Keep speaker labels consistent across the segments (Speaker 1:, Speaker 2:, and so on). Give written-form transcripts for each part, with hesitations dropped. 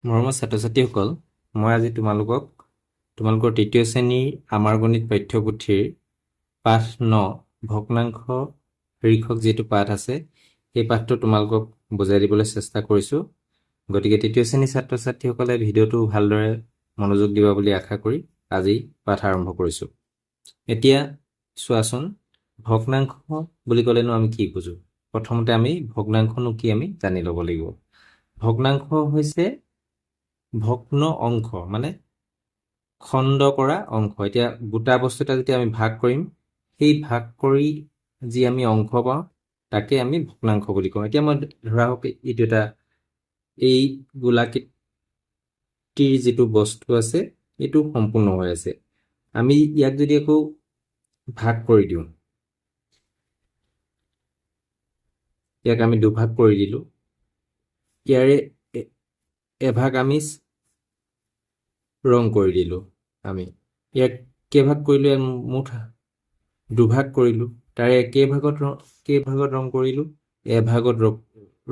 Speaker 1: মৰমৰ ছাত্ৰ-ছাত্ৰীসকল, মই আজি তোমালোকৰ তৃতীয় শ্ৰেণীৰ আমাৰ গণিত পাঠ্যপুথিৰ পাঠ 9 ভগ্নাংশ শীৰ্ষক যিটো পাঠ আছে সেই পাঠটো তোমালোকক বুজাই দিবলৈ চেষ্টা কৰিছোঁ। গতিকে তৃতীয় শ্ৰেণীৰ ছাত্ৰ-ছাত্ৰীসকলে ভিডিঅ'টো ভালদৰে মনোযোগ দিবা বুলি আশা কৰি আজি পাঠ আৰম্ভ কৰিছোঁ। এতিয়া চোৱাচোন, ভগ্নাংশ বুলি ক'লেনো আমি কি বুজো? প্ৰথমতে আমি ভগ্নাংশনো কি আমি জানি ল'ব লাগিব। ভগ্নাংশ হৈছে ভগ্ন অংশ, মানে খণ্ড কৰা অংশ। এতিয়া গোটা বস্তু এটা যেতিয়া আমি ভাগ কৰিম, সেই ভাগ কৰি যি আমি অংশ পাওঁ তাকে আমি ভগ্নাংশ বুলি কওঁ। এতিয়া মই ধৰা হওক এইটো এটা এই গোলাকৃতিৰ যিটো বস্তু আছে এইটো সম্পূৰ্ণ হৈ আছে। আমি ইয়াক যদি আকৌ ভাগ কৰি দিওঁ, ইয়াক আমি দুভাগ কৰি দিলোঁ, ইয়াৰে এভাগ আমি ৰং কৰি দিলোঁ। আমি ইয়াক কেইভাগ কৰিলোঁ? ইয়াত মুঠ দুভাগ কৰিলোঁ। তাৰে কেইভাগত ৰং কৰিলোঁ? এভাগত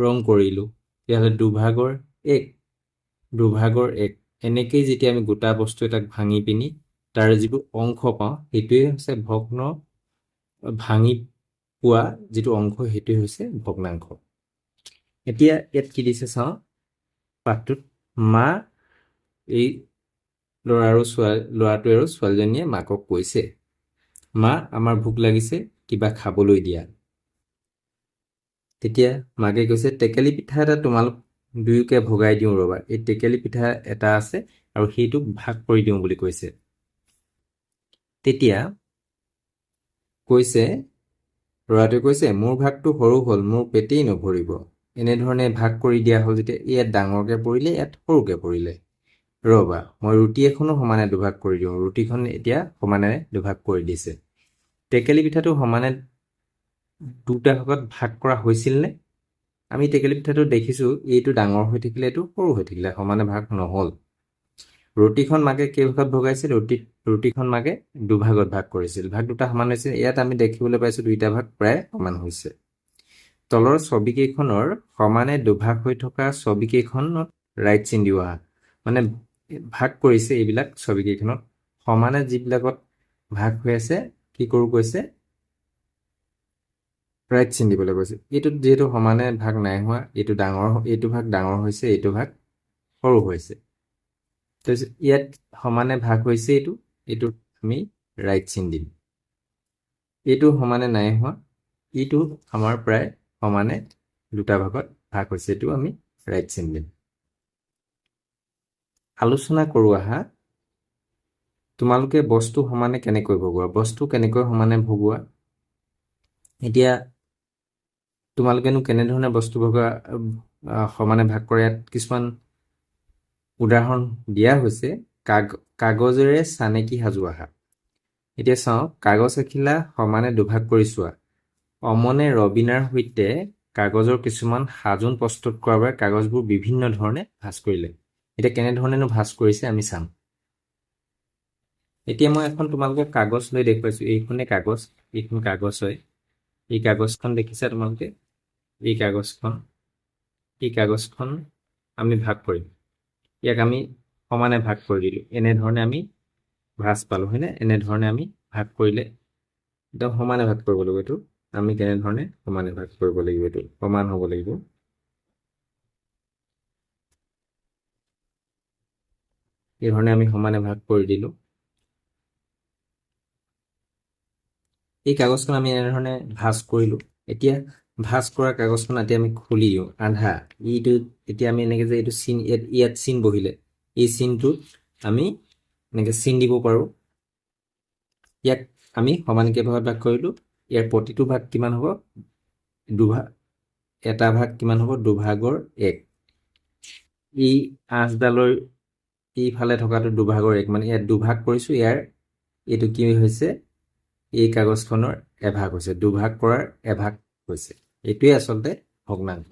Speaker 1: ৰং কৰিলোঁ। তেতিয়াহ'লে দুভাগৰ এক এনেকেই যেতিয়া আমি গোটা বস্তু এটাক ভাঙি পিনি তাৰ যিটো অংশ পাওঁ সেইটোৱে হৈছে ভাঙি পোৱা যিটো অংশ সেইটোৱে হৈছে ভগ্নাংশ। এতিয়া ইয়াত কি দিছে চাওঁ পাঠটোত, মা এই ল'ৰাটোৱে আৰু ছোৱালীজনীয়ে মাকক কৈছে, মা আমাৰ ভোক লাগিছে, কিবা খাবলৈ দিয়া। তেতিয়া মাকে কৈছে, টেকেলি পিঠা এটা তোমালোক দুয়োকে ভগাই দিওঁ ৰ'বা। এই টেকেলি পিঠা এটা আছে আৰু সেইটোক ভাগ কৰি দিওঁ বুলি কৈছে। তেতিয়া ল'ৰাটোৱে কৈছে, মোৰ ভাগটো সৰু হ'ল, মোৰ পেটেই নভৰিব। এনেধৰণে ভাগ কৰি দিয়া হ'ল যেতিয়া ইয়াত ডাঙৰকে পৰিলে, ইয়াত সৰুকে পৰিলে। ৰ'বা, মই ৰুটি এখনো সমানে দুভাগ কৰি দিওঁ। ৰুটিখন এতিয়া সমানে দুভাগ কৰি দিছে। টেকেলি পিঠাটো সমানে দুটা ভাগত ভাগ কৰা হৈছিলনে? আমি টেকেলি পিঠাটো দেখিছোঁ, এইটো ডাঙৰ হৈ থাকিলে, এইটো সৰু হৈ থাকিলে, সমানে ভাগ নহ'ল। ৰুটিখন মাকে কেইভাগত ভগাইছিল? ৰুটিখন মাকে দুভাগত ভাগ কৰিছিল। ভাগ দুটা সমান হৈছিল। ইয়াত আমি দেখিবলৈ পাইছোঁ দুইটা ভাগ প্ৰায় সমান হৈছে। তলৰ ছবিকেইখনৰ সমানে দুভাগ হৈ থকা ছবিকেইখনত ৰাইট চিন দিওঁ আহা। মানে ভাগ কৰিছে এইবিলাক ছবিকেইখনত, সমানে যিবিলাকত ভাগ হৈ আছে কি কৰোঁ কৈছে, ৰাইট চিন দিবলৈ কৈছে। এইটোত যিহেতু সমানে ভাগ নাই হোৱা, এইটো ভাগ ডাঙৰ হৈছে, এইটো ভাগ সৰু হৈছে। তাৰপিছত ইয়াত সমানে ভাগ হৈছে, এইটোত আমি ৰাইট চিন দিম। এইটো সমানে নাই হোৱা, এইটো আমাৰ প্ৰায় সমানে দুটা ভাগত ভাগ হৈছে, এইটো আমি ৰাইট চিন দিম। আলোচনা কৰোঁ আহা, তোমালোকে বস্তু সমানে কেনেকৈ ভগোৱা? বস্তু কেনেকৈ সমানে ভগোৱা? এতিয়া তোমালোকেনো কেনেধৰণে বস্তু সমানে ভাগ কৰে? ইয়াত কিছুমান উদাহৰণ দিয়া হৈছে। কাগজেৰে চানেকি সাজু আহা। এতিয়া চাওঁ, কাগজ এখিলা সমানে দুভাগ কৰি চোৱা। অমনে ৰবিনাৰ সৈতে কাগজৰ কিছুমান সাজোন প্ৰস্তুত কৰাৰ বাবে কাগজবোৰ বিভিন্ন ধৰণে ভাঁজ কৰিলে। এতিয়া কেনেধৰণেনো ভাঁজ কৰিছে আমি চাম। এতিয়া মই এখন তোমালোকক কাগজ লৈ দেখুৱাইছোঁ। এইখন কাগজ হয়। এই কাগজখন দেখিছা তোমালোকে? এই কাগজখন আমি ভাগ কৰিম। ইয়াক আমি সমানে ভাগ কৰি দিলোঁ। এনেধৰণে আমি ভাঁজ পালোঁ, হয়নে? এনেধৰণে আমি ভাগ কৰিলে একদম সমানে ভাগ কৰিব লাগিব। এইটো আমি কেনেধৰণে সমানে ভাগ কৰিব লাগিব, এইটো সমান হ'ব লাগিব। এইধৰণে আমি সমানে ভাগ কৰি দিলোঁ। এই কাগজখন আমি এনেধৰণে ভাঁজ কৰিলোঁ। এতিয়া ভাঁজ কৰা কাগজখন এতিয়া আমি খুলি দিওঁ আধা। এতিয়া আমি এনেকৈ যে এইটো চিন, ইয়াত চিন বহিলে, এই চিনটোত আমি এনেকৈ চিন দিব পাৰোঁ। ইয়াক আমি সমানকৈ ভাগত ভাগ কৰিলোঁ। ইয়াৰ প্ৰতিটো ভাগ কিমান হ'ব? এটা ভাগ কিমান হ'ব? দুভাগৰ এক। এই আঁচডালৰ এইফালে থকাটো দুভাগৰ এক, মানে ইয়াত দুভাগ কৰিছোঁ। এইটো কি হৈছে? এই কাগজখনৰ এভাগ হৈছে, দুভাগ কৰাৰ এভাগ হৈছে। এইটোৱে আচলতে ভগ্নাংশ।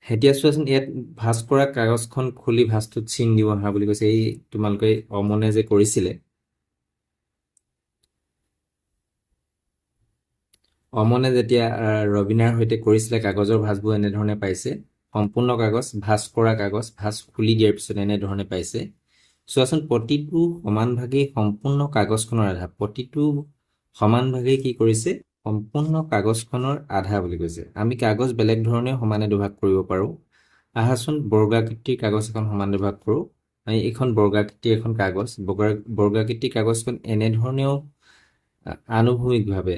Speaker 1: এতিয়া চোৱাচোন, ইয়াত ভাঁজ কৰা কাগজখন খুলি ভাঁজটোত চিন দিব আহা বুলি কৈছে। এই তোমালোকে অমনে যে কৰিছিলে, অমনে যেতিয়া ৰবিনাৰ সৈতে কৰিছিলে, কাগজৰ ভাঁজবোৰ এনেধৰণে পাইছে। সম্পূৰ্ণ কাগজ ভাঁজ কৰা কাগজ ভাঁজ খুলি দিয়াৰ পিছত এনেধৰণে পাইছে চোৱাচোন প্ৰতিটো সমান ভাগেই সম্পূৰ্ণ কাগজখনৰ আধা প্ৰতিটো সমান ভাগেই কি কৰিছে সম্পূৰ্ণ কাগজখনৰ আধা বুলি কৈছে আমি কাগজ বেলেগ ধৰণে সমানে দুভাগ কৰিব পাৰোঁ আহাচোন বৰ্গাকৃতিৰ কাগজ এখন সমান দুভাগ কৰোঁ আমি এখন বৰ্গাকৃতিৰ এখন কাগজ বৰ্গাকৃতিৰ কাগজখন এনেধৰণেও আনুভূমিকভাৱে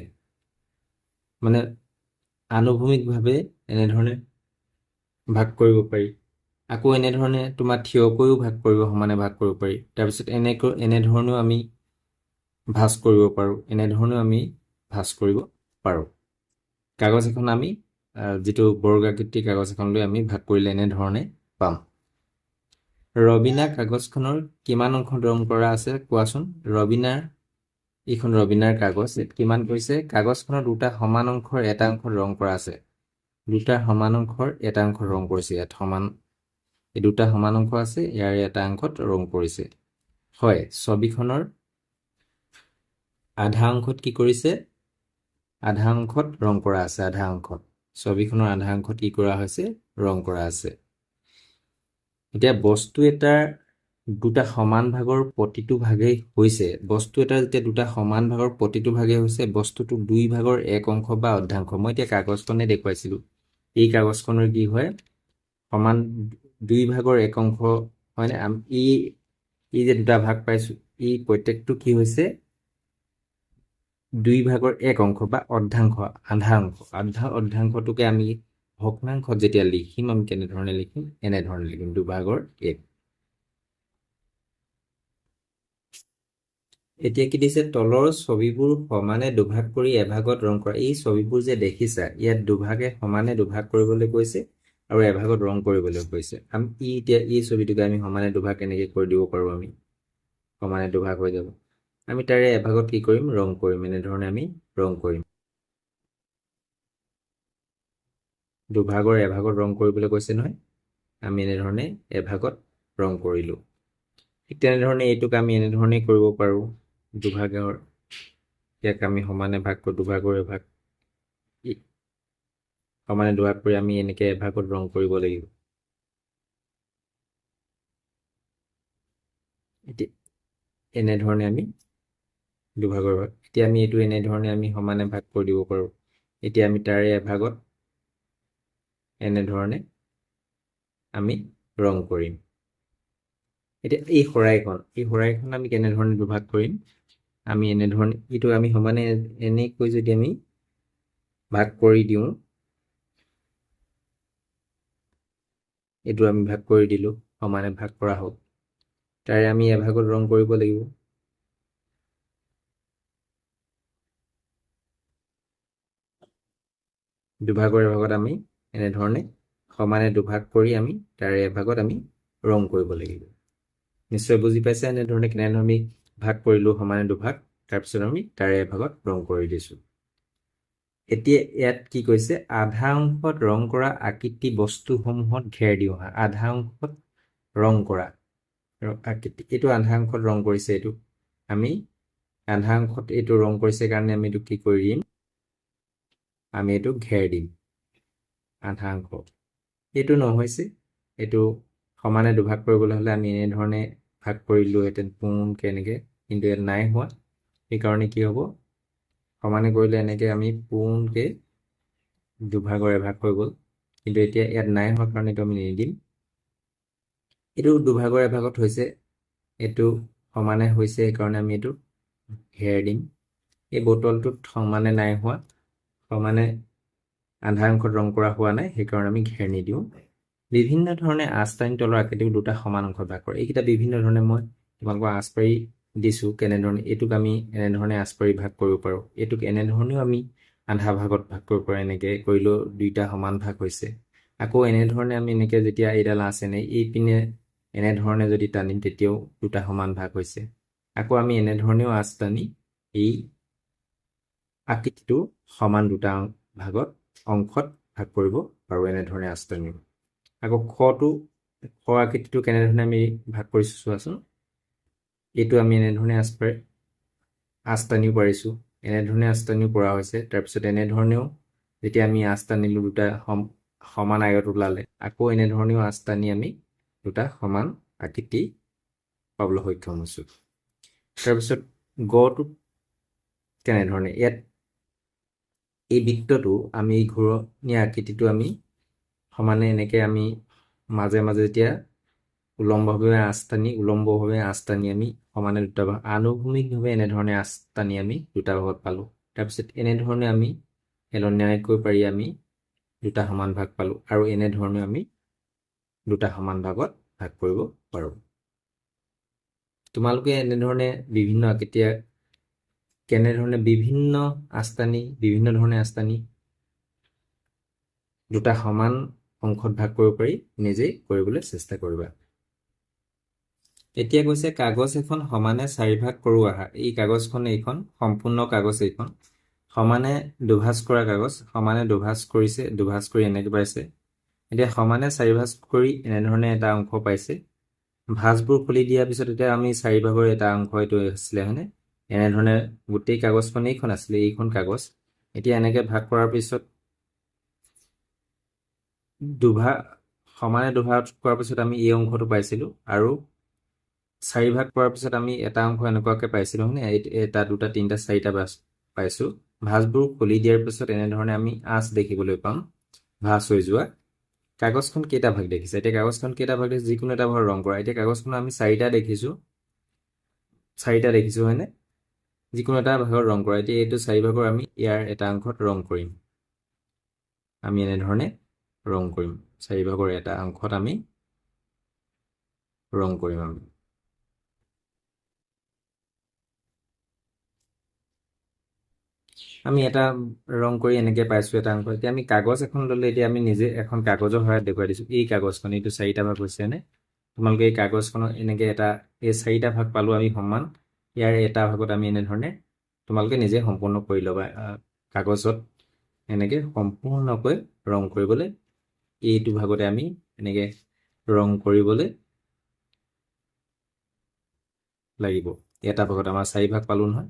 Speaker 1: মানে আনুভূমিকভাৱে এনেধৰণে ভাগ কৰিব পাৰি আকৌ এনেধৰণে তোমাৰ থিয়কৈও ভাগ কৰিব সমানে ভাগ কৰিব পাৰি তাৰপিছত এনেধৰণেও আমি ভাঁজ কৰিব পাৰোঁ এনেধৰণেও আমি ভাঁজ কৰিব পাৰোঁ কাগজ এখন আমি যিটো বৰ্গাকৃতিৰ কাগজ এখন লৈ আমি ভাগ কৰিলে এনেধৰণে পাম ৰবিনা কাগজখনৰ কিমান অংশত ৰং কৰা আছে কোৱাচোন এইখন ৰবিনাৰ কাগজ কিমান কৈছে কাগজখনৰ দুটা সমান অংশৰ এটা অংশত ৰং কৰা আছে দুটা সমান অংশৰ এটা অংশত ৰং কৰিছে ইয়াত সমান এই দুটা সমান অংশ আছে ইয়াৰ এটা অংশত ৰং কৰিছে হয় ছবিখনৰ আধা অংশত কি কৰিছে আধা অংশত ৰং কৰা আছে আধা অংশত ছবিখনৰ আধা অংশত কি কৰা হৈছে ৰং কৰা আছে এতিয়া বস্তু এটাৰ দুটা সমান ভাগৰ প্ৰতিটো ভাগেই হৈছে বস্তু এটা যেতিয়া দুটা সমান ভাগৰ প্ৰতিটো ভাগেই হৈছে বস্তুটো দুই ভাগৰ এক অংশ বা অৰ্ধাংশ মই এতিয়া কাগজখনে দেখুৱাইছিলোঁ এই কাগজখনৰ কি হয় সমান দুই ভাগৰ এক অংশ হয়নে এই যে দুটা ভাগ পাইছোঁ এই প্ৰত্যেকটো কি হৈছে দুই ভাগৰ এক অংশ বা অৰ্ধাংশ আধা অৰ্ধাংশটোকে আমি ভগ্নাংশত যেতিয়া লিখিম আমি কেনেধৰণে লিখিম এনেধৰণে লিখিম দুভাগৰ এক এতিয়া কি দিছে তলৰ ছবিবোৰ সমানে দুভাগ কৰি এভাগত ৰং কৰা এই ছবিবোৰ যে দেখিছা ইয়াত দুভাগে সমানে দুভাগ কৰিবলৈ কৈছে আৰু এভাগত ৰং কৰিবলৈ কৈছে আমি এতিয়া এই ছবিটোকে আমি সমানে দুভাগ কেনেকৈ কৰি দিব পাৰোঁ আমি সমানে দুভাগ হৈ যাব আমি তাৰে এভাগত কি কৰিম ৰং কৰিম এনেধৰণে আমি ৰং কৰিম দুভাগৰ এভাগত ৰং কৰিবলৈ কৈছে নহয় আমি এনেধৰণে এভাগত ৰং কৰিলোঁ ঠিক তেনেধৰণে এইটোক আমি এনেধৰণেই কৰিব পাৰোঁ দুভাগৰ ইয়াক আমি সমানে ভাগ কৰোঁ দুভাগৰ এভাগ সমানে দুভাগ কৰি আমি এনেকৈ এভাগত ৰং কৰিব লাগিব এতিয়া এনেধৰণে আমি দুভাগৰ ভাগ এতিয়া আমি এইটো এনেধৰণে আমি সমানে ভাগ কৰি দিব পাৰোঁ এতিয়া আমি তাৰে এভাগত এনেধৰণে আমি ৰং কৰিম এতিয়া এই শৰাইখন আমি কেনেধৰণে দুভাগ কৰিম আমি এনেধৰণে এইটো আমি সমানে এনেকৈ যদি আমি ভাগ কৰি দিওঁ এইটো আমি ভাগ কৰি দিলোঁ সমানে ভাগ কৰা হওক তাৰে আমি এভাগত ৰং কৰিব লাগিব দুভাগৰ এভাগত আমি এনেধৰণে সমানে দুভাগ কৰি আমি তাৰে এভাগত আমি ৰং কৰিব লাগিব নিশ্চয় বুজি পাইছে এনেধৰণে কেনেধৰণে আমি ভাগ কৰিলোঁ সমানে দুভাগ তাৰপিছত আমি তাৰে এভাগত ৰং কৰি দিছোঁ এতিয়া ইয়াত কি কৈছে আধা অংশত ৰং কৰা আকৃতি বস্তুসমূহত ঘেৰ দিওঁ আধা অংশত ৰং কৰা আকৃতি এইটো আধা অংশত ৰং কৰিছে এইটো আমি আধা অংশত এইটো ৰং কৰিছে কাৰণে আমি এইটো কি কৰি দিম আমি এইটো ঘেৰ দিম আধা অংশ এইটো নহৈছে এইটো সমানে দুভাগ কৰিবলৈ হ'লে আমি এনেধৰণে ভাগ কৰিলোঁহেঁতেন পোনকৈ এনেকৈ কিন্তু ইয়াত নাই হোৱা সেইকাৰণে কি হ'ব সমানে কৰিলে এনেকৈ আমি পোনকৈ দুভাগৰ এভাগ হৈ গ'ল কিন্তু এতিয়া ইয়াত নাই হোৱাৰ কাৰণে এইটো আমি নিদিম এইটো দুভাগৰ এভাগত হৈছে এইটো সমানে হৈছে সেইকাৰণে আমি এইটো ঘেৰ দিম এই বটলটোত সমানে নাই হোৱা সমানে আধা অংশত ৰং কৰা হোৱা নাই সেইকাৰণে আমি ঘেৰ নিদিওঁ বিভিন্ন ধৰণে আঁচটানি তলৰ আকৃতিক দুটা সমান অংশত ভাগ কৰে এইকেইটা বিভিন্ন ধৰণে মই তোমালোকক আঁচ পাৰি দিছোঁ কেনেধৰণে এইটোক আমি এনেধৰণে আঁচ পাৰি ভাগ কৰিব পাৰোঁ এইটোক এনেধৰণেও আমি আধা ভাগত ভাগ কৰিব পাৰোঁ এনেকৈ কৰিলেও দুইটা সমান ভাগ হৈছে আকৌ এনেধৰণে আমি এনেকৈ যেতিয়া এইডাল আঁচ এইপিনে এনেধৰণে যদি টানিম তেতিয়াও দুটা সমান ভাগ হৈছে আকৌ আমি এনেধৰণেও আঁচ টানি এই আকৃতিটো সমান দুটা ভাগত অংশত ভাগ কৰিব পাৰোঁ এনেধৰণে আঁচ টানিম আকৌ খ আকৃতিটো কেনেধৰণে আমি ভাগ কৰিছোঁ চোৱাচোন এইটো আমি এনেধৰণে আঁচ টানিও পাৰিছোঁ এনেধৰণে আঁচ টানিও পৰা হৈছে তাৰপিছত এনেধৰণেও যেতিয়া আমি আঁচ টানিলোঁ দুটা সমান আয়ত ওলালে আকৌ এনেধৰণেও আঁচ টানি আমি দুটা সমান আকৃতি পাবলৈ সক্ষম হৈছোঁ। তাৰপিছত গটো কেনেধৰণে, ইয়াত এই বৃত্তটো আমি ঘূৰণীয়া আকৃতিটো আমি সমানে এনেকৈ আমি মাজে মাজে যেতিয়া উলম্বভাৱে আঁচ টানি আমি সমানে দুটা ভাগ, আনুভূমিকভাৱে এনেধৰণে আঁচ টানি আমি দুটা ভাগত পালোঁ। তাৰপিছত এনেধৰণে আমি এলনীয়াকৈ পাৰি আমি দুটা সমান ভাগ পালোঁ, আৰু এনেধৰণে আমি দুটা সমান ভাগত ভাগ কৰিব পাৰোঁ। তোমালোকে এনেধৰণে বিভিন্ন আকৃতি কেনেধৰণে বিভিন্ন ধৰণে আঁচ টানি দুটা সমান অংশত ভাগ কৰিব পাৰি নিজেই কৰিবলৈ চেষ্টা কৰিবা। এতিয়া কৈছে কাগজ এখন সমানে 4 ভাগ কৰোঁ আহা। এই কাগজখন এইখন সম্পূৰ্ণ কাগজ, এইখন সমানে দুভাঁজ কৰা কাগজ, সমানে দুভাঁজ কৰিছে, দুভাঁজ কৰি এনেকৈ পাইছে। এতিয়া সমানে 4 ভাঁজ কৰি এনেধৰণে এটা অংশ পাইছে। ভাঁজবোৰ খুলি দিয়াৰ পিছত এতিয়া আমি 4 ভাগৰ এটা অংশ এইটো আছিলে হয়নে, এনেধৰণে গোটেই কাগজখন এইখন আছিলে, এইখন কাগজ। এতিয়া এনেকৈ ভাগ কৰাৰ পিছত সমানে দুভাগ কৰাৰ পিছত আমি এই অংশটো পাইছিলোঁ, আৰু 4 ভাগ কৰাৰ পিছত আমি এটা অংশ এনেকুৱাকৈ পাইছিলোঁ হয়নে, এটা দুটা তিনিটা চাৰিটা পাইছোঁ। ভাঁজবোৰ খুলি দিয়াৰ পিছত এনেধৰণে আমি আঁচ দেখিবলৈ পাম ভাঁজ হৈ যোৱা। কাগজখন কেইটা ভাগ দেখিছে, এতিয়া কাগজখন কেইটা ভাগ দেখিছে, যিকোনো এটা ভাগ ৰং কৰা। এতিয়া কাগজখন আমি 4টা দেখিছোঁ হয়নে, যিকোনো এটা ভাগত ৰং কৰা। এতিয়া এইটো 4 ভাগৰ আমি ইয়াৰ এটা অংশত ৰং কৰিম, আমি এনেধৰণে ৰং কৰিম, 4 ভাগৰ এটা অংশত আমি ৰং কৰিম। আমি এটা ৰং কৰি এনেকৈ পাইছোঁ এটা অংশ। এতিয়া আমি কাগজ এখন ল'লে, এতিয়া আমি নিজে এখন কাগজৰ সহায়ত দেখুৱাই দিছোঁ। এই কাগজখন এইটো 4টা ভাগ হৈছেনে, তোমালোকে এই কাগজখনৰ এনেকৈ এই 4টা ভাগ পালোঁ আমি সমান, ইয়াৰ এটা ভাগত আমি এনেধৰণে তোমালোকে নিজে সম্পূৰ্ণ কৰি ল'বা। কাগজত এনেকৈ সম্পূৰ্ণকৈ ৰং কৰিবলৈ, এইটো ভাগতে আমি এনেকৈ ৰং কৰিবলৈ লাগিব। এটা ভাগত আমাৰ 4 ভাগ পালোঁ নহয়।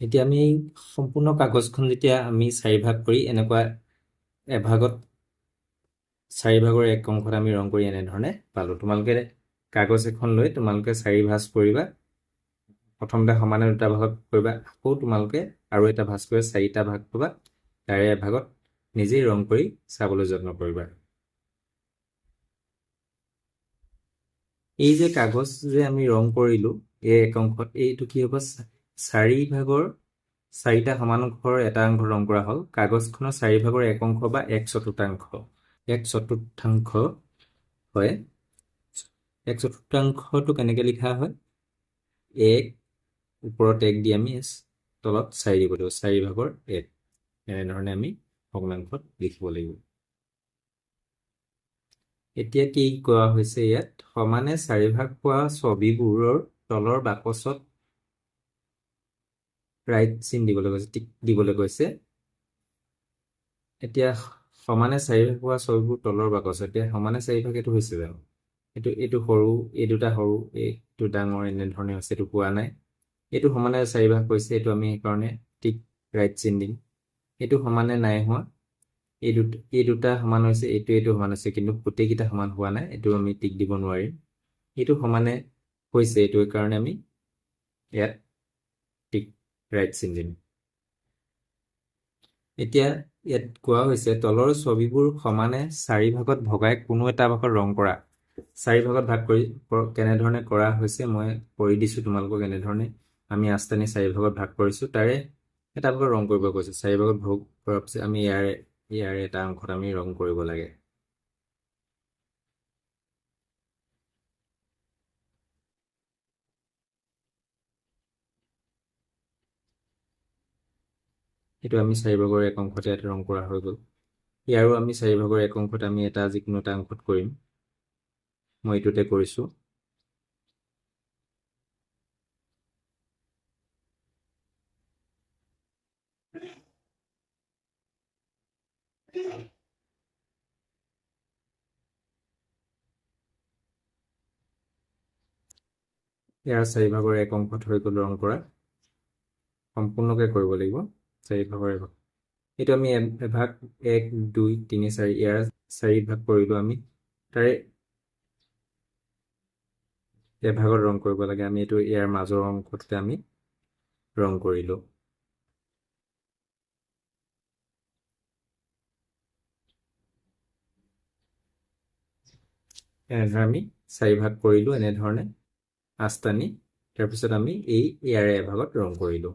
Speaker 1: এতিয়া আমি সম্পূৰ্ণ কাগজখন যেতিয়া আমি 4 ভাগ কৰি এনেকুৱা এভাগত 4 ভাগৰ এক অংশত আমি ৰং কৰি এনেধৰণে পালোঁ। তোমালোকে কাগজ এখন লৈ তোমালোকে 4 ভাঁজ কৰিবা, প্ৰথমতে সমানে দুটা ভাগত কৰিবা, আকৌ তোমালোকে আৰু এটা ভাঁজ কৰি 4টা ভাগ কৰিবা, তাৰে এভাগত নিজেই ৰং কৰি চাবলৈ যত্ন কৰিবা। এই যে কাগজ যে আমি ৰং কৰিলোঁ এই এক অংশত, এইটো কি হ'ব, 4 ভাগৰ 4টা সমান অংশৰ এটা অংশ ৰং কৰা হ'ল। কাগজখনৰ 4 ভাগৰ এক অংশ বা 1/4 হয়। 1/4টো কেনেকৈ লিখা হয়, 1 ওপৰত 1 দি আমি তলত 4 দিব লাগিব, 4 ভাগৰ 1, এনেধৰণে আমি ভগ্নাংশত লিখিব লাগিব। এতিয়া কি কোৱা হৈছে, ইয়াত সমানে 4 ভাগ পোৱা ছবিবোৰৰ তলৰ বাকচত ৰাইট চিন দিবলৈ কৈছে, টিক দিবলৈ কৈছে। এতিয়া সমানে 4 ভাগ পোৱা ছবিবোৰ তলৰ বাকচত, এতিয়া সমানে 4 ভাগ এইটো হৈছে জানো, এইটো সৰু, এই দুটা সৰু, এইটো ডাঙৰ, এনেধৰণে হৈছে, এইটো পোৱা নাই। এইটো সমানে 4 ভাগ কৰিছে, এইটো আমি সেইকাৰণে টিক ৰাইট চিন দিম। এইটো সমানে নাই হোৱা, এই দুটা সমান হৈছে, এইটো সমান হৈছে, কিন্তু গোটেইকেইটা সমান হোৱা নাই, এইটো আমি টিক দিব নোৱাৰিম। এইটো সমানে হৈছে, এইটো কাৰণে আমি ইয়াত টিক ৰাইট চিন দিম। এতিয়া ইয়াত কোৱা হৈছে তলৰ ছবিবোৰ সমানে 4 ভাগত ভগাই কোনো এটা ভাগত ৰং কৰা। 4 ভাগত ভাগ কৰি কেনেধৰণে কৰা হৈছে মই কৰি দিছোঁ তোমালোকক। এনেধৰণে আমি আঁচ টানি 4 ভাগত ভাগ কৰিছোঁ, তাৰে এটা ভাগত ৰং কৰিব কৈছে। 4 ভাগত ভোগ কৰাৰ পিছত আমি ইয়াৰে এটা অংশত আমি ৰং কৰিব লাগে। এইটো আমি 4 ভাগৰ এক অংশতে ইয়াত ৰং কৰা হৈ গ'ল। ইয়াৰো আমি 4 ভাগৰ এক অংশত আমি যিকোনো এটা অংশত কৰিম, মই এইটোতে কৰিছোঁ। ইয়াৰ 4 ভাগৰ এক অংশত হৈ গ'ল ৰং কৰা, সম্পূৰ্ণকৈ কৰিব লাগিব 4 ভাগৰ এক। এইটো আমি এভাগ 1 2 3 4 ইয়াৰ 4 ভাগ কৰিলোঁ আমি তাৰে এভাগত ৰং কৰিব লাগে আমি এইটো ইয়াৰ মাজৰ অংশতে আমি ৰং কৰিলোঁ এনেধৰণে আমি 4 ভাগ কৰিলোঁ এনেধৰণে আস্তানি তাৰপিছত আমি এই ইয়াৰে এভাগত ৰং কৰিলোঁ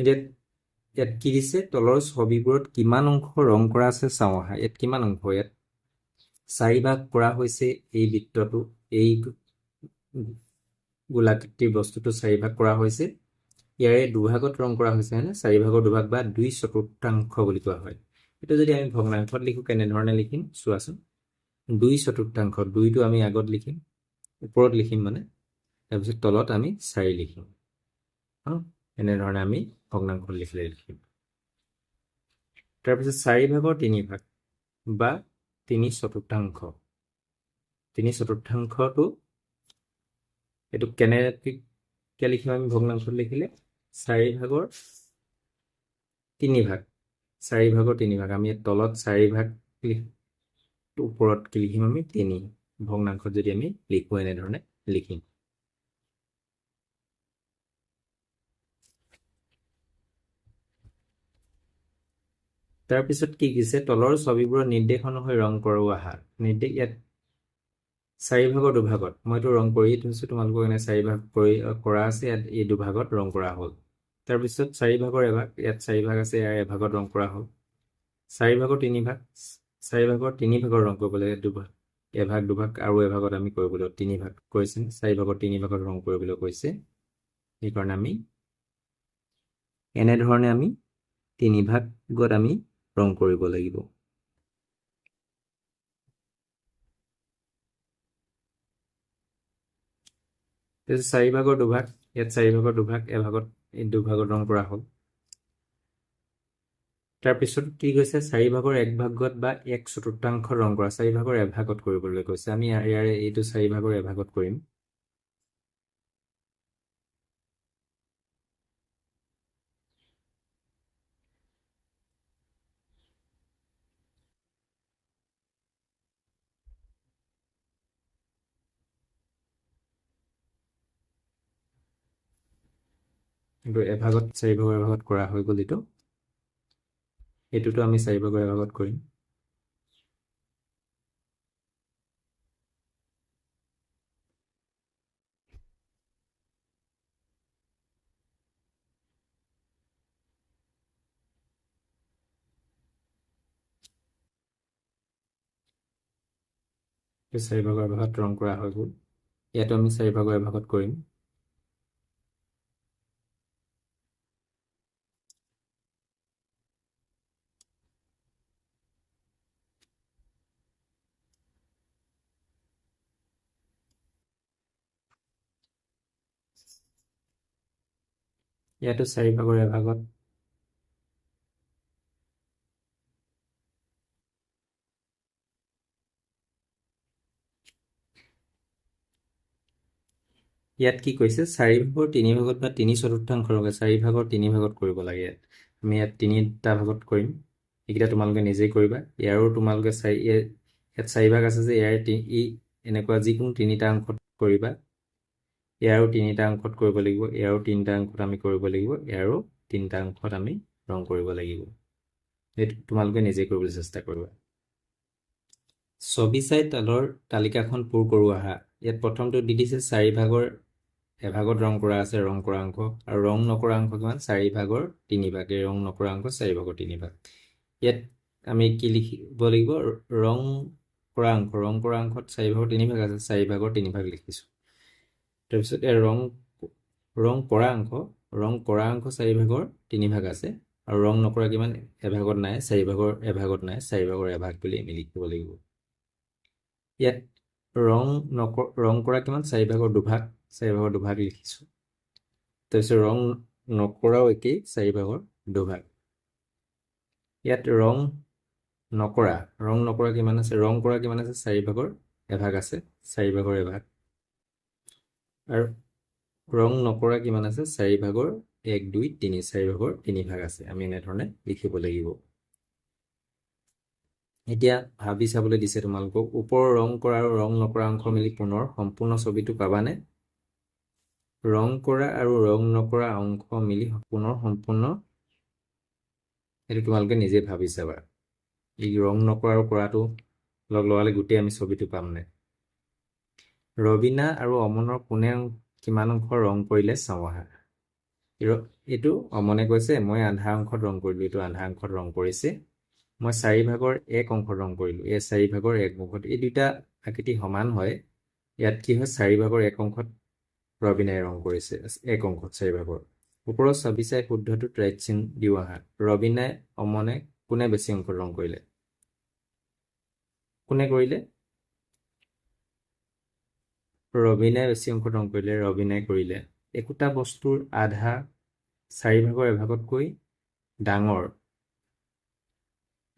Speaker 1: এতিয়া ইয়াত কি দিছে তলৰ ছবিবোৰত কিমান অংশ ৰং কৰা আছে চাওঁ আহা ইয়াত কিমান অংশ ইয়াত 4 ভাগ কৰা হৈছে এই বৃত্তটো এই গোলাকৃতিৰ বস্তুটো 4 ভাগ কৰা হৈছে ইয়াৰে দুভাগত ৰং কৰা হৈছে হয়নে 4 ভাগৰ দুভাগ বা 2/4 বুলি কোৱা হয় এইটো যদি আমি ভগ্নাংশত লিখো কেনেধৰণে লিখিম চোৱাচোন 2/4 2টো আমি আগত লিখিম ওপৰত লিখিম মানে তাৰপিছত তলত আমি 4 লিখিম এনেধৰণে আমি ভগ্নাংশত লিখিম তাৰপিছত 4 ভাগৰ 3 ভাগ বা 3/4 3/4টো এইটো কেনেকৈ লিখিম আমি ভগ্নাংশত লিখিলে 4 ভাগৰ 3 ভাগ 4 ভাগৰ 3 ভাগ আমি তলত 4 ভাগ ওপৰত কি লিখিম আমি 3 ভগ্নাংশত যদি আমি লিখো এনেধৰণে লিখিম তাৰপিছত কি কিছে তলৰ ছবিবোৰৰ নিৰ্দেশ অনুসৰি ৰং কৰোৱা আহা নিৰ্দেশ ইয়াত 4 ভাগৰ দুভাগত মইতো ৰং কৰি থৈছো তোমালোকক এনে 4 ভাগ কৰি কৰা আছে ইয়াত এই দুভাগত ৰং কৰা হ'ল তাৰপিছত 4 ভাগৰ এভাগ ইয়াত 4 ভাগ আছে ইয়াৰ এভাগত ৰং কৰা হ'ল 4 ভাগৰ 3 ভাগ 4 ভাগৰ 3 ভাগৰ ৰং কৰিব লাগে দুভাগ এভাগ দুভাগ আৰু এভাগত আমি কৰিবলৈ 3 ভাগ কৈছে 4 ভাগৰ 3 ভাগত ৰং কৰিবলৈ কৈছে সেইকাৰণে আমি এনেধৰণে আমি 3 ভাগত আমি ৰং কৰিব লাগিব তাৰপিছত 4 ভাগৰ দুভাগ ইয়াত 4 ভাগৰ দুভাগ এভাগত এই দুভাগত ৰং কৰা হ'ল তাৰপিছত কি কৈছে 4 ভাগৰ 1 ভাগত বা 1/4 ৰং কৰা 4 ভাগৰ এভাগত কৰিবলৈ কৈছে আমি ইয়াৰে এইটো 4 ভাগৰ এভাগত কৰিম কিন্তু এভাগত 4 ভাগৰ এভাগত কৰা হৈ গ'ল এইটোতো আমি 4 ভাগৰ এভাগত কৰিম এই 4 ভাগৰ এভাগত ৰং কৰা হৈ গ'ল ইয়াতো আমি 4 ভাগৰ এভাগত কৰিম ইয়াতো 4 ভাগৰ এভাগত ইয়াত কি কৈছে 4 ভাগৰ 3 ভাগত বা 3/4 ৰঙে 4 ভাগৰ 3 ভাগত কৰিব লাগে আমি ইয়াত 3টা ভাগত কৰিম এইকেইটা তোমালোকে নিজেই কৰিবা ইয়াৰো তোমালোকে ইয়াত 4 ভাগ আছে যে ইয়াৰ এনেকুৱা যিকোনো 3টা অংশত কৰিবা ইয়াৰো 3টা অংশত কৰিব লাগিব ইয়াৰো 3টা অংশত আমি কৰিব লাগিব ইয়াৰো 3টা অংশত আমি ৰং কৰিব লাগিব এইটো তোমালোকে নিজেই কৰিবলৈ চেষ্টা কৰিবা ছবি চাই তলৰ তালিকাখন পূৰ কৰোৱা আহা ইয়াত প্ৰথমটো দি দিছে 4 ভাগৰ এভাগত ৰং কৰা আছে ৰং কৰা অংশ আৰু ৰং নকৰা অংশ কিমান 4 ভাগৰ 3 ভাগ এই ৰং নকৰা অংশ 4 ভাগৰ 3 ভাগ ইয়াত আমি কি লিখিব লাগিব ৰং কৰা অংশত 4 ভাগৰ 3 ভাগ আছে 4 ভাগৰ 3 ভাগ লিখিছো তাৰপিছত ৰং কৰা অংশ 4 ভাগৰ 3 ভাগ আছে আৰু ৰং নকৰা কিমান এভাগত নাই 4 ভাগৰ এভাগত নাই 4 ভাগৰ এভাগ বুলি আমি লিখিব লাগিব ইয়াত ৰং কৰা কিমান 4 ভাগৰ দুভাগ 4 ভাগৰ দুভাগ লিখিছো তাৰপিছত ৰং নকৰাও একেই 4 ভাগৰ দুভাগ ইয়াত ৰং নকৰা কিমান আছে ৰং কৰা কিমান আছে 4 ভাগৰ এভাগ আছে 4 ভাগৰ এভাগ আৰু ৰং নকৰা কিমান আছে 4 ভাগৰ 1 2 3 4 ভাগৰ 3 ভাগ আছে আমি এনেধৰণে লিখিব লাগিব এতিয়া ভাবি চাবলৈ দিছে তোমালোকক ওপৰৰ ৰং কৰা আৰু ৰং নকৰা অংশ মিলি পুনৰ সম্পূৰ্ণ ছবিটো পাবানে ৰং কৰা আৰু ৰং নকৰা অংশ মিলি পুনৰ সম্পূৰ্ণ এটো তোমালোকে নিজে ভাবি চাবা এই ৰং নকৰা আৰু কৰাটো লগ লগালে গোটেই আমি ছবিটো পামনে ৰবিনা আৰু অমনৰ কোনে কিমান অংশ ৰং কৰিলে চাওঁ আহা এটো অমনে কৈছে মই আধা অংশত ৰং কৰিলো এটো আধা অংশত ৰং কৰিছে মই 4 ভাগৰ 1 অংশত ৰং কৰিলো এই 4 ভাগৰ 1 অংশত এই দুটা আকৃতি সমান হয় ইয়াত কি হয় 4 ভাগৰ 1 অংশত ৰবিনাই ৰং কৰিছে 1 অংশত 4 ভাগৰ ওপৰৰ ছবি চাই শুদ্ধটোত ৰাইট চিন দিও আহা ৰবিনাই অমনে কোনে বেছি অংশত ৰং কৰিলে কোনে কৰিলে ৰবিনাই বেছি অংশত ৰং কৰিলে ৰবিনাই কৰিলে একোটা বস্তুৰ আধা 4 ভাগৰ এভাগতকৈ ডাঙৰ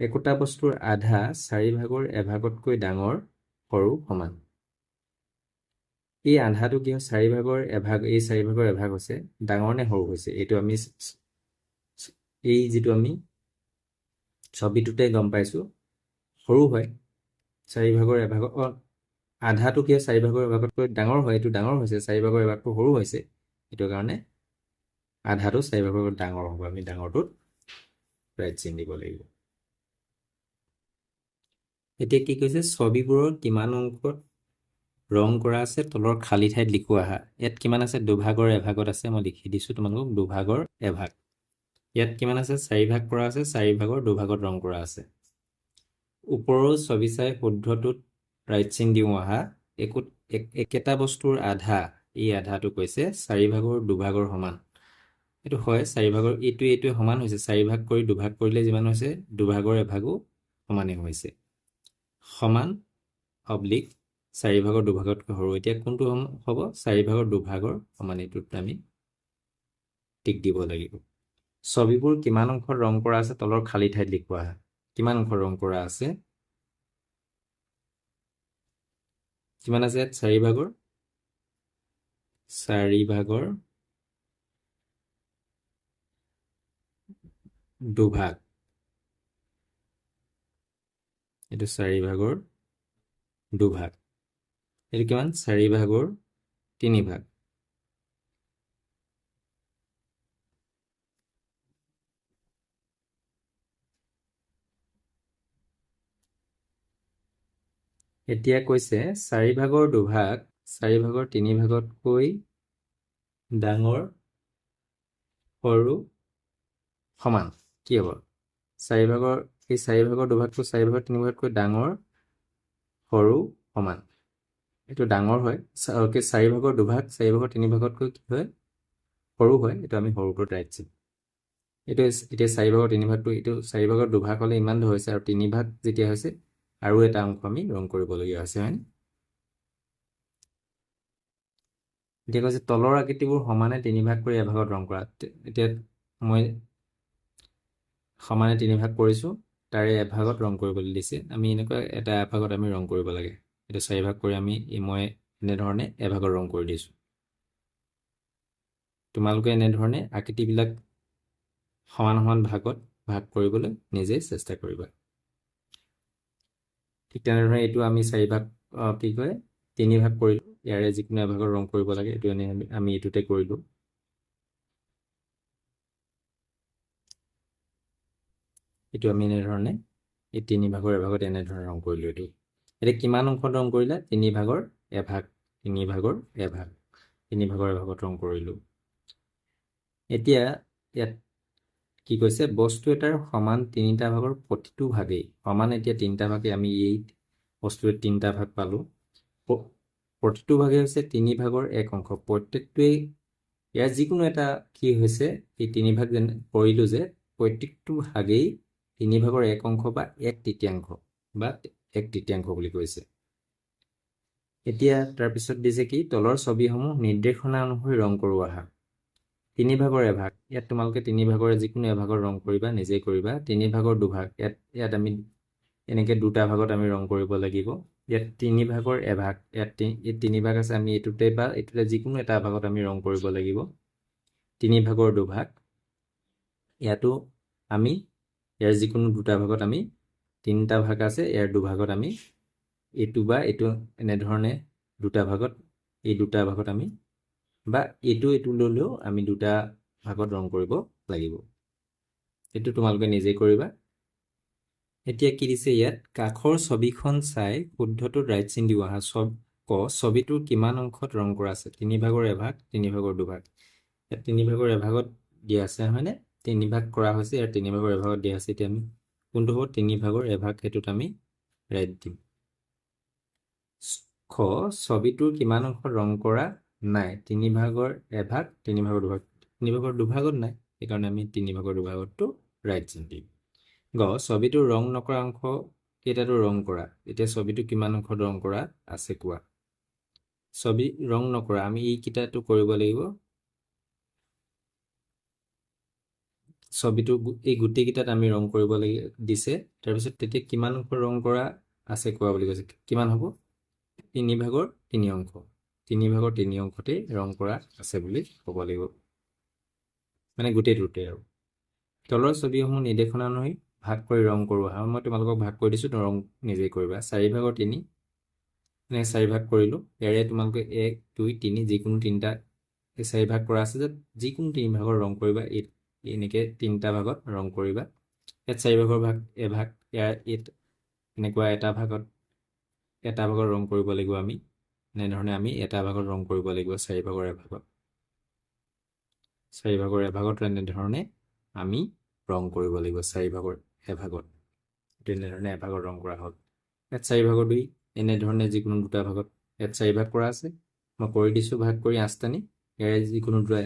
Speaker 1: একোটা বস্তুৰ আধা 4 ভাগৰ এভাগতকৈ ডাঙৰ সৰু সমান এই আধাটো কি 4 ভাগৰ এভাগ এই 4 ভাগৰ এভাগ হৈছে ডাঙৰ নে সৰু হৈছে এইটো আমি এই যেটো আমি ছবিটোতে গম পাইছো সৰু হয় 4 ভাগৰ এভাগ আধাটো কি 4 ভাগৰ এভাগতকৈ ডাঙৰ হয় এটো ডাঙৰ হৈছে 4 ভাগৰ এভাগটো সৰু হৈছে এটো কাৰণে আধাটো 4 ভাগৰ ডাঙৰ হ'ব আমি ডাঙৰটোত ৰাইট চিন দিব লাগিব এতিয়া কি কৈছে ছবিবোৰৰ কিমান অংশত ৰং কৰা আছে তলৰ খালি ঠাইত লিখো আহা ইয়াত কিমান আছে দুভাগৰ এভাগত আছে মই লিখি দিছো তোমালোকক দুভাগৰ এভাগ ইয়াত কিমান আছে 4 ভাগ কৰা আছে 4 ভাগৰ দুভাগত ৰং কৰা আছে ওপৰৰ ছবি চাই শুদ্ধটোত ৰাইট চিন দিও আহা একেটা বস্তুৰ আধা এই আধাটো কৈছে 4 ভাগৰ দুভাগৰ সমান এটো হয় 4 ভাগৰ এইটো সমান হৈছে 4 ভাগ কৰি দুভাগ কৰিলে যিমান হৈছে দুভাগৰ এভাগো সমানে হৈছে সমান অবলিক 4 ভাগৰ দুভাগতকৈ সৰু এতিয়া কোনটো হ'ব 4 ভাগৰ দুভাগৰ সমান এইটোত আমি টিক দিব লাগিব ছবিবোৰ কিমান অংশত ৰং কৰা আছে তলৰ খালি ঠাইত লিখোৱা কিমান অংশ ৰং কৰা আছে কিমান আছে 4 ভাগৰ দুভাগ এটো 4 ভাগৰ দুভাগ এটো কিমান 4 ভাগৰ 3 ভাগ এতিয়া কৈছে 4 ভাগৰ দুভাগ 4 ভাগৰ 3 ভাগতকৈ ডাঙৰ সৰু সমান কি হ'ব 4 ভাগৰ এই 4 ভাগৰ দুভাগটো 4 ভাগৰ 3 ভাগতকৈ ডাঙৰ সৰু সমান এটো ডাঙৰ হয় ওকে 4 ভাগৰ দুভাগ 4 ভাগৰ 3 ভাগতকৈ কি হয় সৰু হয় এটো আমি সৰুটোত ৰাইট চিন এটো এতিয়া 4 ভাগৰ 3 ভাগটো এটো 4 ভাগৰ দুভাগ হলে ইমান হৈছে আৰু 3 ভাগ যেতিয়া হৈছে আৰু এটা অংশ আমি ৰং কৰিবলগীয়া আছে হয় এতিয়া কৈছে তলৰ আকৃতিবোৰ সমানে 3 ভাগ কৰি এভাগত ৰং কৰা এতিয়া মই সমানে 3 ভাগ কৰিছো তাৰে এভাগত ৰং কৰিবলৈ দিছে আমি এনেকৈ এটা এভাগত আমি ৰং কৰিব লাগে এটা 4 ভাগ কৰি আমি মই এনে ধৰণে এভাগত ৰং কৰি দিছো তোমালোকে এনে ধৰণে আকৃতিবিলাক সমান সমান ভাগত ভাগ কৰিবলৈ নিজে চেষ্টা কৰিবা ঠিক তেনেধৰণে এইটো আমি 4 ভাগ কি কয় 3 ভাগ কৰিলো ইয়াৰে যিকোনো এভাগত ৰং কৰিব লাগে এটো আমি এটোতে কৰিলো এটো আমি এনে ধৰণে এই 3 ভাগৰ এভাগত এনে ধৰণে ৰং কৰিলো এটো এতিয়া কিমান অংশত ৰং কৰিলা 3 ভাগৰ এভাগ 3 ভাগৰ এভাগ 3 ভাগৰ এভাগত ৰং কৰিলো এতিয়া ইয়াত কি কৈছে বস্তু এটাৰ সমান 3টা ভাগৰ প্ৰতিটো ভাগে সমান এতিয়া 3টা ভাগে আমি এই বস্তুৰ 3টা ভাগ পালো প্ৰতিটো ভাগে হৈছে 3 ভাগৰ 1 অংশ প্ৰত্যেকটোৱে ইয়াৰ যিকোনো এটা কি হৈছে এই 3 ভাগ কৰিলো যে প্ৰত্যেকটো ভাগেই 3 ভাগৰ 1 অংশ বা 1/3 বা 1/3 বুলি কৈছে এতিয়া তাৰ পিছত দিছে কি তলৰ ছবিসমূহ নিৰ্দেশনা অনুসৰি ৰং কৰোৱা আহা 3 ভাগৰ এভাগ ইয়াত তোমালোকে 3 ভাগৰ যিকোনো এভাগৰ ৰং কৰিবা নিজে কৰিবা 3 ভাগৰ দুভাগ ইয়াত আমি এনেকে দুটা ভাগত আমি ৰং কৰিব লাগিব ইয়াত 3 ভাগৰ এভাগ ইয়াত 3 ভাগ আছে আমি এটোতে বা এটোতে যিকোনো এটা ভাগত আমি ৰং কৰিব লাগিব তিনি ভাগৰ দুভাগ ইয়াতো আমি ইয়াৰ যিকোনো দুটা ভাগত আমি তিনিটা ভাগ আছে ইয়াৰ দুভাগত আমি এইটো বা এইটো এনেধৰণে দুটা ভাগত এই দুটা ভাগত আমি বা এইটো ললেও আমি দুটা ভাগত ৰং কৰিব লাগিব এইটো তোমালোকে নিজে কৰিবা এতিয়া কি দিছে ইয়াত কাখৰ ছবিখন চাই শুদ্ধটোত ৰাইট চিন দিও আহা ছবিটোৰ কিমান অংশত ৰং কৰা আছে তিনি ভাগৰ এভাগ তিনি ভাগৰ দুভাগ ইয়াত তিনি ভাগৰ এভাগত দিয়া আছে হয়নে তিনি ভাগ কৰা হৈছে ইয়াৰ তিনি ভাগৰ এভাগত দিয়া আছে এতিয়া আমি কোনটো হ'ব তিনি ভাগৰ এভাগ হেতুত আমি ৰাইট দিম খ ছবিটোৰ কিমান অংশত ৰং কৰা নাই তিনি ভাগৰ এভাগ তিনি ভাগৰ দুভাগ তিনি ভাগৰ দুভাগত নাই সেইকাৰণে আমি তিনি ভাগৰ দুভাগতটো ৰাইট চিন দিম গ ছবিটোৰ ৰং নকৰা অংশ কেইটাটো ৰং কৰা এতিয়া ছবিটো কিমান অংশত ৰং কৰা আছে কোৱা ছবি ৰং নকৰা আমি এই কিটাটো কৰিব লাগিব ছবিটো এই গুটেই কিটাত আমি ৰং কৰিব লাগিব দিছে তাৰ পিছত তেতিয়া কিমান অংশ ৰং কৰা আছে কোৱা বুলি কৈছে কিমান হ'ব তিনি ভাগৰ তিনি অংশ তিনি ভাগৰ তিনি অংশতে ৰং কৰা আছে বুলি ক'ব লাগিব মানে গুটেইটোতে আৰু তলৰ ছবিসমূহ নিৰ্দেশনা অনুসৰি ভাগ কৰি ৰং কৰোৱা আৰু মই তোমালোকক ভাগ কৰি দিছো ৰং নিজে কৰিবা চাৰি ভাগৰ তিনি মানে চাৰি ভাগ কৰিলো ইয়াৰে তোমালোকে 1 2 3 যিকোনো তিনিটা এই চাৰি ভাগ কৰা আছে যে যিকোনো তিনি ভাগৰ ৰং কৰিবা এনেকে তিনিটা ভাগত ৰং কৰিবা ইয়াত চাৰি ভাগৰ ভাগ এভাগ ইয়াৰ এনেকুৱা এটা ভাগত ৰং কৰিব লাগিব আমি এনেধৰণে আমি এটা ভাগত ৰং কৰিব লাগিব চাৰি ভাগৰ এভাগত এনেধৰণে আমি ৰং কৰিব লাগিব চাৰি ভাগৰ এভাগত এনেধৰণে এভাগত ৰং কৰা হ'ল ইয়াত চাৰি ভাগৰ দুই এনেধৰণে যিকোনো দুটা ভাগত ইয়াত চাৰি ভাগ কৰা আছে মই কৰি দিছো ভাগ কৰি আঠটানি ইয়াৰে যিকোনো দুটা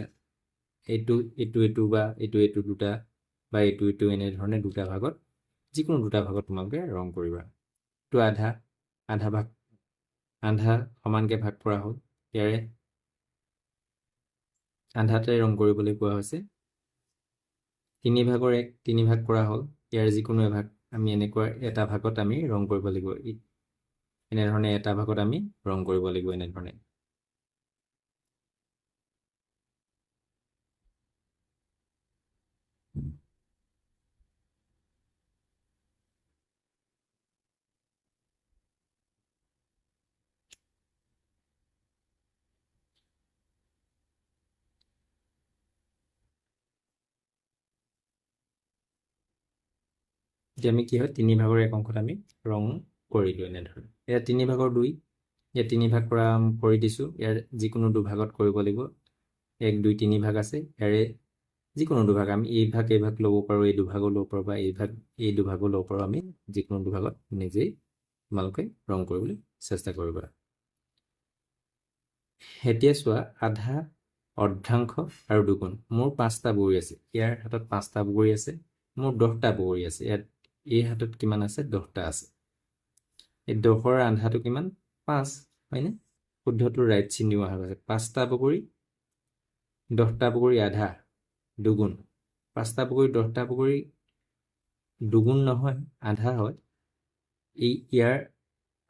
Speaker 1: এইটো বা এইটো দুটা বা এইটো এনেধৰণে দুটা ভাগত যিকোনো দুটা ভাগত তোমালোকে ৰং কৰিবা এইটো আধা ভাগ আধা সমানকে ভাগ কৰা হ'ল ইয়াৰে আধাতে ৰং কৰিবলৈ কোৱা হৈছে তিনি ভাগৰ তিনি ভাগ কৰা হ'ল ইয়াৰ যিকোনো এভাগ আমি এনেকুৱা এটা ভাগত আমি ৰং কৰিব লাগিব এনেধৰণে এটা ভাগত আমি ৰং কৰিব লাগিব এনেধৰণে এতিয়া আমি কি হয় তিনি ভাগৰ এক অংশত আমি ৰং কৰিলো এনেধৰণে এতিয়া তিনি ভাগৰ দুই ইয়াত তিনি ভাগ কৰা কৰি দিছো ইয়াৰ যিকোনো দুভাগত কৰিব লাগিব 1 2 3 ভাগ আছে ইয়াৰে যিকোনো দুভাগ আমি এই ভাগ ল'ব পাৰো এই দুভাগো ল'ব পাৰো বা এই দুভাগো ল'ব পাৰো আমি যিকোনো দুভাগত নিজেই তোমালোকে ৰং কৰিবলৈ চেষ্টা কৰিবা এতিয়া চোৱা আধা অৰ্ধাংশ আৰু দুগুণ মোৰ 5টা বগৰী আছে ইয়াৰ হাতত 5টা বগৰী আছে মোৰ 10টা বগৰী আছে ইয়াত এই হাতত কিমান আছে 10টা আছে এই 10ৰ আধাটো কিমান 5 হয়নে শুদ্ধটো ৰাইট চিন দিও আহা হৈছে 5টা বগৰী 10টা বগৰী আধা দুগুণ 5টা বগৰী 10টা বগৰী দুগুণ নহয় আধা হয় ইয়াৰ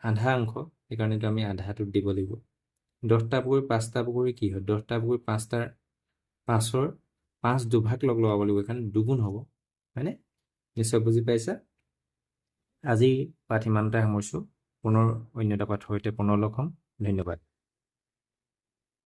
Speaker 1: আধা অংশ সেইকাৰণেতো আমি আধাটো দিব লাগিব 10টা বগৰী 5টা বগৰী কি হয় 10টা বগৰী 5টাৰ 5ৰ 5 দুভাগ লগাব লাগিব কাৰণ দুগুণ হ'ব হয়নে নিশ্চয় বুজি পাইছা আজি পাঠ ইমানতে সামৰিছো পুনৰ অন্য এটা পাঠৰ সৈতে পুনৰ লগ হ'ম ধন্যবাদ